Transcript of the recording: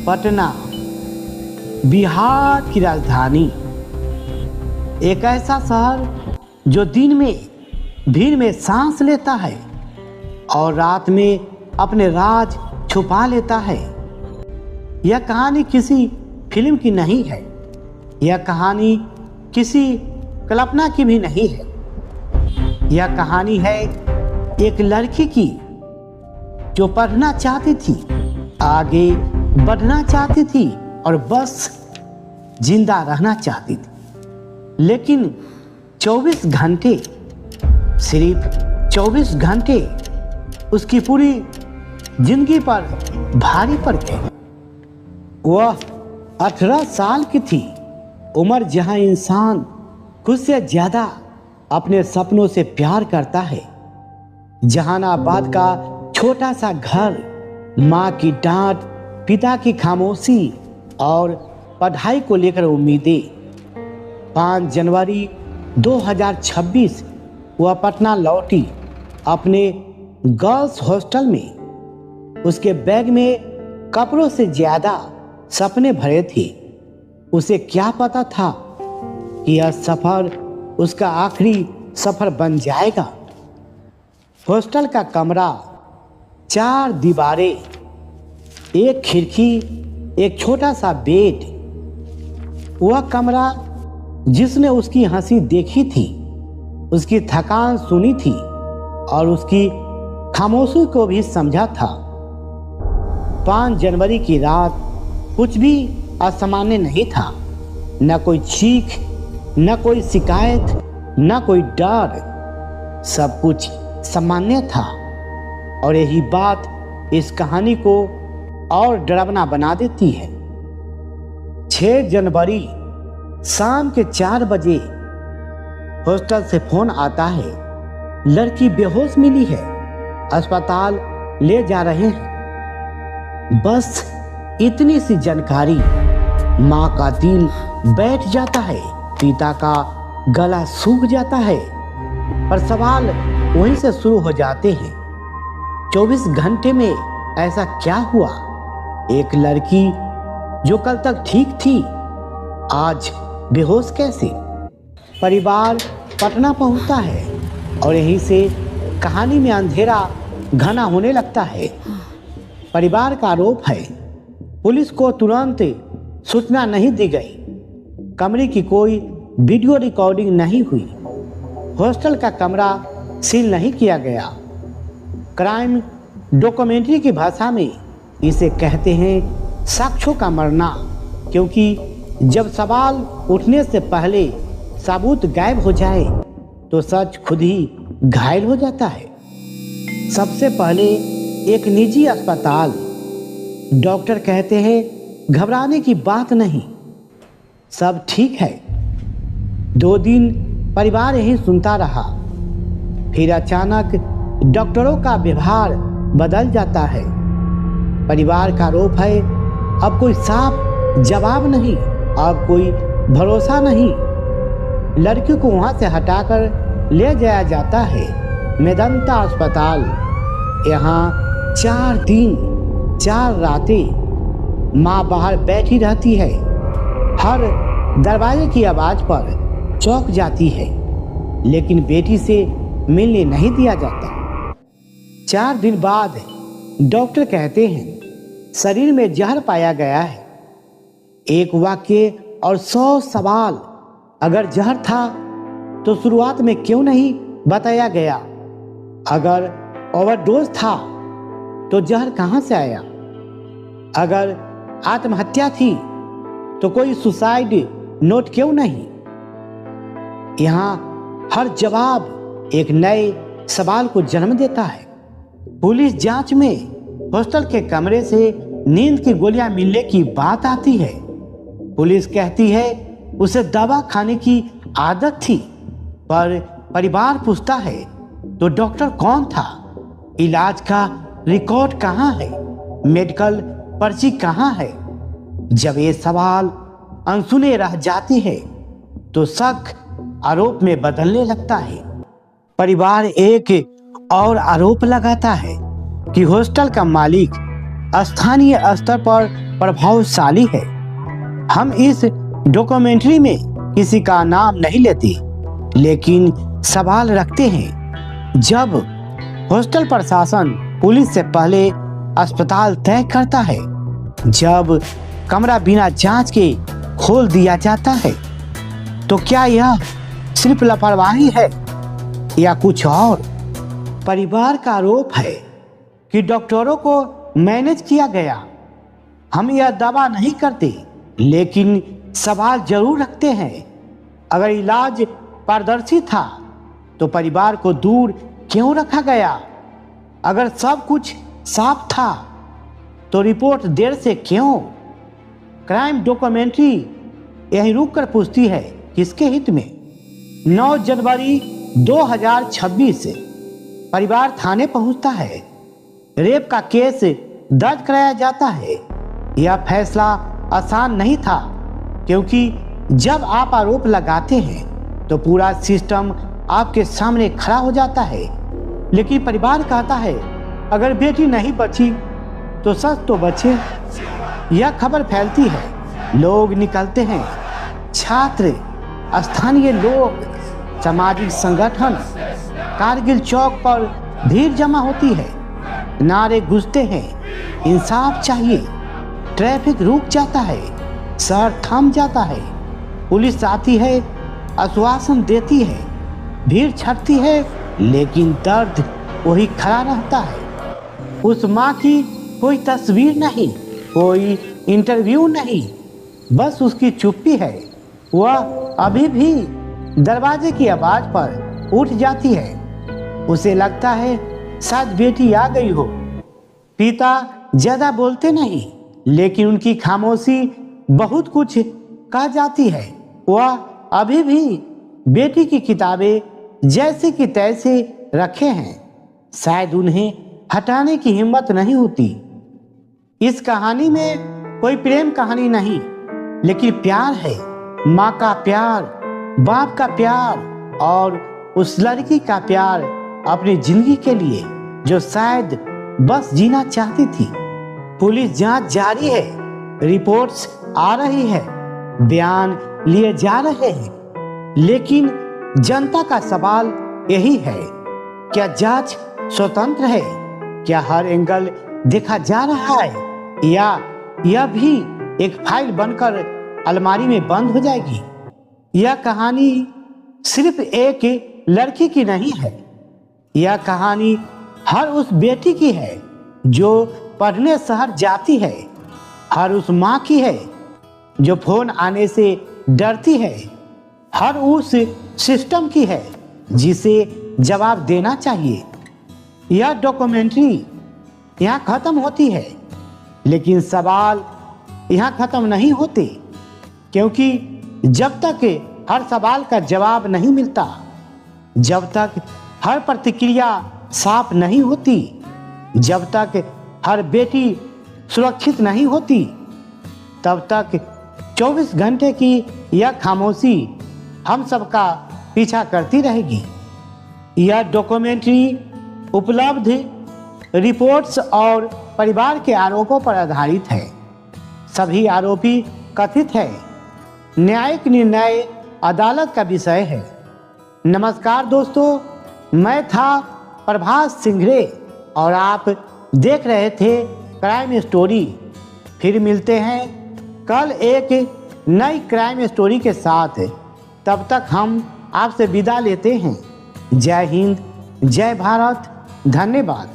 पटना बिहार की राजधानी, एक ऐसा शहर जो दिन में भीड़ में सांस लेता है और रात में अपने राज छुपा लेता है। यह कहानी किसी फिल्म की नहीं है, यह कहानी किसी कल्पना की भी नहीं है। यह कहानी है एक लड़की की जो पढ़ना चाहती थी, आगे बढ़ना चाहती थी और बस जिंदा रहना चाहती थी। लेकिन 24 घंटे, सिर्फ 24 घंटे उसकी पूरी जिंदगी पर भारी पड़ गए। वह 18 साल की थी, उम्र जहां इंसान खुद से ज्यादा अपने सपनों से प्यार करता है। जहानाबाद का छोटा सा घर, माँ की डांट, पिता की खामोशी और पढ़ाई को लेकर उम्मीदें। 5 जनवरी 2026 वह पटना लौटी अपने गर्ल्स हॉस्टल में। उसके बैग में कपड़ों से ज्यादा सपने भरे थे। उसे क्या पता था कि यह सफर उसका आखिरी सफर बन जाएगा। हॉस्टल का कमरा, 4 दीवारें, एक खिड़की, एक छोटा सा बेड। वह कमरा जिसने उसकी हंसी देखी थी, उसकी थकान सुनी थी और उसकी खामोशी को भी समझा था। 5 जनवरी की रात कुछ भी असामान्य नहीं था। न कोई चीख, न कोई शिकायत, न कोई डर, सब कुछ सामान्य था। और यही बात इस कहानी को और डरावना बना देती है। 6 जनवरी शाम के 4 बजे हॉस्टल से फोन आता है, लड़की बेहोश मिली है, अस्पताल ले जा रहे हैं। बस इतनी सी जानकारी, माँ का दिल बैठ जाता है, पिता का गला सूख जाता है। पर सवाल वहीं से शुरू हो जाते हैं। 24 घंटे में ऐसा क्या हुआ? एक लड़की जो कल तक ठीक थी, आज बेहोश कैसे? परिवार पटना पहुंचता है और यहीं से कहानी में अंधेरा घना होने लगता है। परिवार का आरोप है पुलिस को तुरंत सूचना नहीं दी गई, कमरे की कोई वीडियो रिकॉर्डिंग नहीं हुई, हॉस्टल का कमरा सील नहीं किया गया। क्राइम डॉक्यूमेंट्री की भाषा में इसे कहते हैं साक्ष्यों का मरना, क्योंकि जब सवाल उठने से पहले सबूत गायब हो जाए तो सच खुद ही घायल हो जाता है। सबसे पहले एक निजी अस्पताल। डॉक्टर कहते हैं घबराने की बात नहीं, सब ठीक है। 2 दिन परिवार यही सुनता रहा। फिर अचानक डॉक्टरों का व्यवहार बदल जाता है। परिवार का आरोप है अब कोई साफ जवाब नहीं, अब कोई भरोसा नहीं। लड़की को वहां से हटाकर ले जाया जाता है मेदांता अस्पताल। यहाँ 4 दिन 4 रातें माँ बाहर बैठी रहती है, हर दरवाजे की आवाज पर चौंक जाती है, लेकिन बेटी से मिलने नहीं दिया जाता। 4 दिन बाद डॉक्टर कहते हैं शरीर में जहर पाया गया है। एक वाक्य और 100 सवाल। अगर जहर था तो शुरुआत में क्यों नहीं बताया गया? अगर ओवरडोज था तो जहर कहां से आया? अगर आत्महत्या थी तो कोई सुसाइड नोट क्यों नहीं? यहाँ हर जवाब एक नए सवाल को जन्म देता है। पुलिस जांच में हॉस्टल के कमरे से नींद की गोलियां मिलने की बात आती है। पुलिस कहती है उसे दवा खाने की आदत थी, पर परिवार पूछता है तो डॉक्टर कौन था? इलाज का रिकॉर्ड कहाँ है? मेडिकल पर्ची कहाँ है? जब ये सवाल अनसुने रह जाते हैं तो शक आरोप में बदलने लगता है। परिवार एक और आरोप लगाता है कि हॉस्टल का मालिक स्थानीय स्तर पर प्रभावशाली है। हम इस डॉक्यूमेंट्री में किसी का नाम नहीं लेते, लेकिन सवाल रखते हैं। जब हॉस्टल प्रशासन पुलिस से पहले अस्पताल तय करता है, जब कमरा बिना जांच के खोल दिया जाता है, तो क्या यह सिर्फ लापरवाही है या कुछ और? परिवार का आरोप है कि डॉक्टरों को मैनेज किया गया। हम यह दावा नहीं करते, लेकिन सवाल जरूर रखते हैं। अगर इलाज पारदर्शी था तो परिवार को दूर क्यों रखा गया? अगर सब कुछ साफ था तो रिपोर्ट देर से क्यों? क्राइम डॉक्यूमेंट्री यहीं रुककर पूछती है, किसके हित में? 9 जनवरी 2026 से परिवार थाने पहुंचता है। रेप का केस दर्ज कराया जाता है। यह फैसला आसान नहीं था, क्योंकि जब आप आरोप लगाते हैं तो पूरा सिस्टम आपके सामने खड़ा हो जाता है। लेकिन परिवार कहता है, अगर बेटी नहीं बची तो सच तो बचे। यह खबर फैलती है, लोग निकलते हैं, छात्र, स्थानीय लोग, सामाजिक संगठन। कारगिल चौक पर भीड़ जमा होती है, नारे गूंजते हैं, इंसाफ चाहिए। ट्रैफिक रुक जाता है, शहर थम जाता है। पुलिस आती है, आश्वासन देती है, भीड़ छटती है, लेकिन दर्द वही खड़ा रहता है। उस माँ की कोई तस्वीर नहीं, कोई इंटरव्यू नहीं, बस उसकी चुप्पी है। वह अभी भी दरवाजे की आवाज पर उठ जाती है। उसे लगता है शायद बेटी आ गई हो। पिता ज्यादा बोलते नहीं, लेकिन उनकी खामोशी बहुत कुछ कह जाती है। वह अभी भी बेटी की किताबें जैसे कि तैसे रखे हैं, शायद उन्हें हटाने की हिम्मत नहीं होती। इस कहानी में कोई प्रेम कहानी नहीं, लेकिन प्यार है। माँ का प्यार, बाप का प्यार और उस लड़की का प्यार अपनी जिंदगी के लिए, जो शायद बस जीना चाहती थी। पुलिस जांच जारी है, रिपोर्ट्स आ रही है, बयान लिए जा रहे हैं, लेकिन जनता का सवाल यही है, क्या जांच स्वतंत्र है? क्या हर एंगल देखा जा रहा है, या यह भी एक फाइल बनकर अलमारी में बंद हो जाएगी? यह कहानी सिर्फ एक लड़की की नहीं है, यह कहानी हर उस बेटी की है जो पढ़ने शहर जाती है, हर उस माँ की है जो फोन आने से डरती है, हर उस सिस्टम की है जिसे जवाब देना चाहिए। यह डॉक्यूमेंट्री यहाँ खत्म होती है, लेकिन सवाल यहाँ खत्म नहीं होते, क्योंकि जब तक हर सवाल का जवाब नहीं मिलता, जब तक हर प्रतिक्रिया साफ नहीं होती, जब तक हर बेटी सुरक्षित नहीं होती, तब तक 24 घंटे की यह खामोशी हम सबका पीछा करती रहेगी। यह डॉक्यूमेंट्री उपलब्ध रिपोर्ट्स और परिवार के आरोपों पर आधारित है। सभी आरोपी कथित है। न्यायिक निर्णय अदालत का विषय है। नमस्कार दोस्तों, मैं था प्रभास सिंघरे और आप देख रहे थे क्राइम स्टोरी। फिर मिलते हैं कल एक नई क्राइम स्टोरी के साथ। तब तक हम आपसे विदा लेते हैं। जय हिंद, जय भारत, धन्यवाद।